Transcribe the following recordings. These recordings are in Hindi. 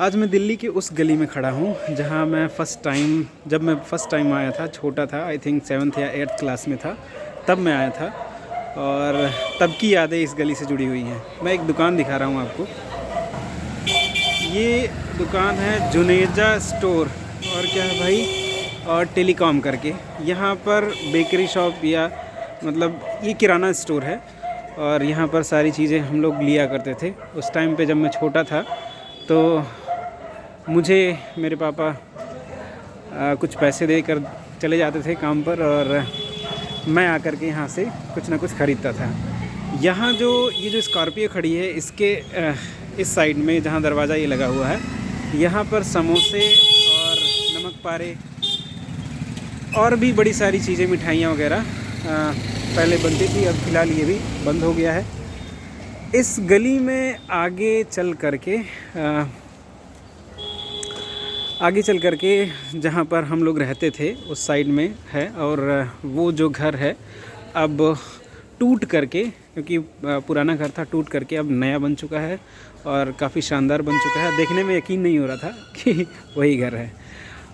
आज मैं दिल्ली के उस गली में खड़ा हूँ जहाँ मैं जब मैं फ़र्स्ट टाइम आया था, छोटा था, आई थिंक 7th या 8th क्लास में था, तब मैं आया था। और तब की यादें इस गली से जुड़ी हुई हैं। मैं एक दुकान दिखा रहा हूँ आपको। ये दुकान है जुनेजा स्टोर, और क्या है भाई, और टेलीकॉम करके। यहाँ पर बेकरी शॉप या मतलब ये किराना स्टोर है, और यहाँ पर सारी चीज़ें हम लोग लिया करते थे। उस टाइम पे जब मैं छोटा था तो मुझे मेरे पापा कुछ पैसे देकर चले जाते थे काम पर, और मैं आकर के यहाँ से कुछ ना कुछ ख़रीदता था। यहाँ ये जो स्कॉर्पियो खड़ी है, इसके इस साइड में जहाँ दरवाज़ा ये लगा हुआ है, यहाँ पर समोसे और नमक पारे और भी बड़ी सारी चीज़ें, मिठाइयाँ वगैरह पहले बनती थी। अब फ़िलहाल ये भी बंद हो गया है। इस गली में आगे चल करके जहाँ पर हम लोग रहते थे उस साइड में है, और वो जो घर है अब टूट करके, क्योंकि पुराना घर था, टूट करके अब नया बन चुका है और काफ़ी शानदार बन चुका है। देखने में यकीन नहीं हो रहा था कि वही घर है।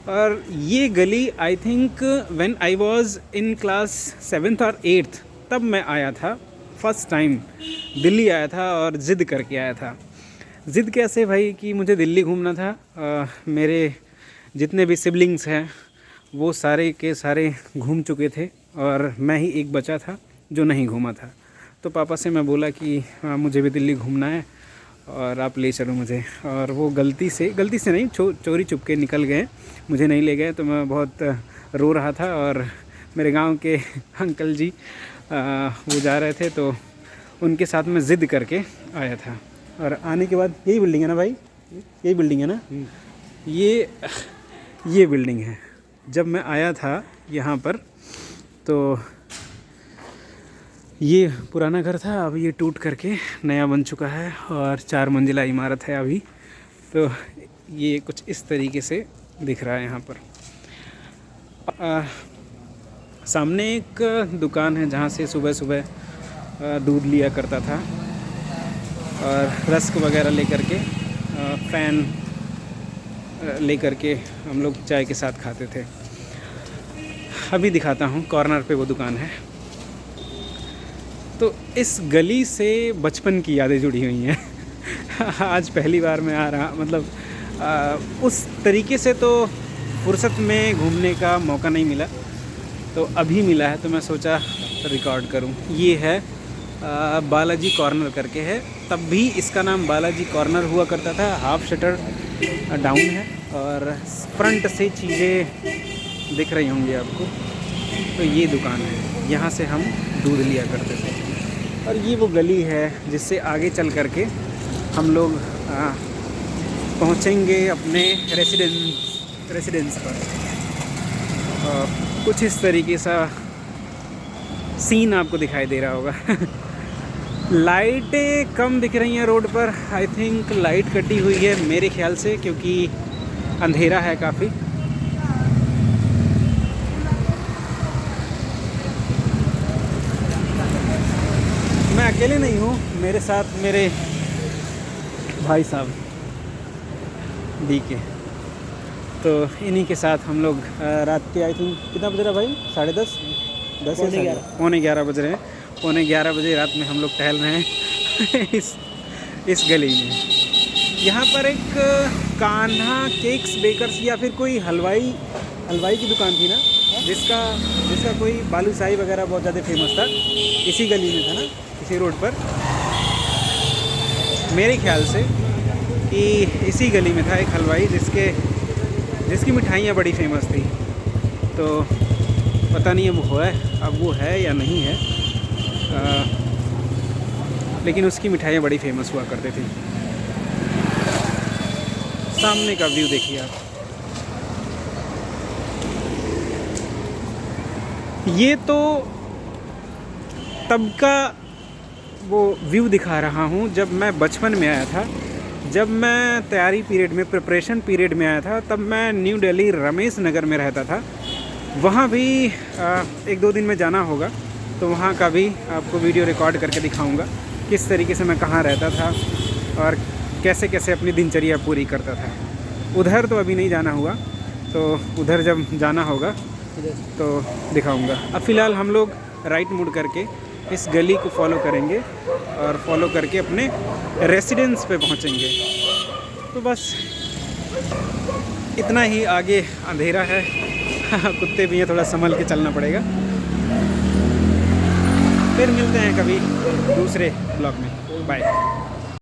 और ये गली I think when I was in class 7th और 8th, तब मैं आया था, फर्स्ट टाइम दिल्ली आया था और ज़िद करके आया था। ज़िद कैसे भाई, कि मुझे दिल्ली घूमना था। मेरे जितने भी सिबलिंग्स हैं वो सारे के सारे घूम चुके थे और मैं ही एक बचा था जो नहीं घूमा था। तो पापा से मैं बोला कि मुझे भी दिल्ली घूमना है और आप ले चलो मुझे। और वो गलती से नहीं, चोरी चुपके निकल गए, मुझे नहीं ले गए। तो मैं बहुत रो रहा था, और मेरे गांव के अंकल जी वो जा रहे थे, तो उनके साथ में ज़िद करके आया था। और आने के बाद यही बिल्डिंग है ना भाई, यही बिल्डिंग है ना, ये बिल्डिंग है। जब मैं आया था यहाँ पर तो ये पुराना घर था, अब ये टूट करके नया बन चुका है और 4 मंजिला इमारत है अभी। तो ये कुछ इस तरीके से दिख रहा है यहाँ पर। सामने एक दुकान है जहाँ से सुबह सुबह दूध लिया करता था, और रस्क वगैरह लेकर के, फ़ैन लेकर के हम लोग चाय के साथ खाते थे। अभी दिखाता हूँ, कॉर्नर पे वो दुकान है। तो इस गली से बचपन की यादें जुड़ी हुई हैं। आज पहली बार मैं आ रहा, मतलब उस तरीके से तो फुर्सत में घूमने का मौका नहीं मिला, तो अभी मिला है, तो मैं सोचा रिकॉर्ड करूं। ये है बालाजी कॉर्नर करके है, तब भी इसका नाम बालाजी कॉर्नर हुआ करता था। हाफ शटर डाउन है और फ्रंट से चीज़ें दिख रही होंगी आपको। तो ये दुकान है, यहाँ से हम दूध लिया करते थे। और ये वो गली है जिससे आगे चल करके हम लोग पहुँचेंगे अपने रेसिडेंस पर। कुछ इस तरीके सा सीन आपको दिखाई दे रहा होगा। लाइटें कम दिख रही हैं रोड पर, आई थिंक लाइट कटी हुई है मेरे ख्याल से, क्योंकि अंधेरा है काफ़ी। मैं अकेले नहीं हूँ, मेरे साथ मेरे भाई साहब डी के, तो इन्हीं के साथ हम लोग रात के, आई थिंक कितना बज रहा भाई, 10:30, 10 या 11 बज रहे हैं। 11:15 बजे रात में हम लोग टहल रहे हैं इस गली में। यहाँ पर एक कान्हा केक्स बेकर्स या फिर कोई हलवाई की दुकान थी ना, जिसका कोई बालूशाही वगैरह बहुत ज़्यादा फेमस था। इसी गली में था ना, इसी रोड पर, मेरे ख्याल से कि इसी गली में था एक हलवाई जिसकी मिठाइयाँ बड़ी फेमस थी। तो पता नहीं अब वो है या नहीं है, लेकिन उसकी मिठाइयाँ बड़ी फेमस हुआ करती थी। सामने का व्यू देखिए आप। ये तो तब का वो व्यू दिखा रहा हूँ जब मैं बचपन में आया था। जब मैं तैयारी पीरियड में, प्रिपरेशन पीरियड में आया था, तब मैं न्यू दिल्ली रमेश नगर में रहता था। वहाँ भी 1-2 दिन में जाना होगा, तो वहाँ का भी आपको वीडियो रिकॉर्ड करके दिखाऊंगा किस तरीके से मैं कहाँ रहता था और कैसे कैसे अपनी दिनचर्या पूरी करता था। उधर तो अभी नहीं जाना हुआ, तो उधर जब जाना होगा तो दिखाऊंगा। अब फ़िलहाल हम लोग राइट मुड़ करके इस गली को फॉलो करेंगे और फॉलो करके अपने रेसिडेंस पे पहुंचेंगे। तो बस इतना ही, आगे अंधेरा है कुत्ते भी हैं, थोड़ा संभल के चलना पड़ेगा। फिर मिलते हैं कभी दूसरे ब्लॉग में। बाय।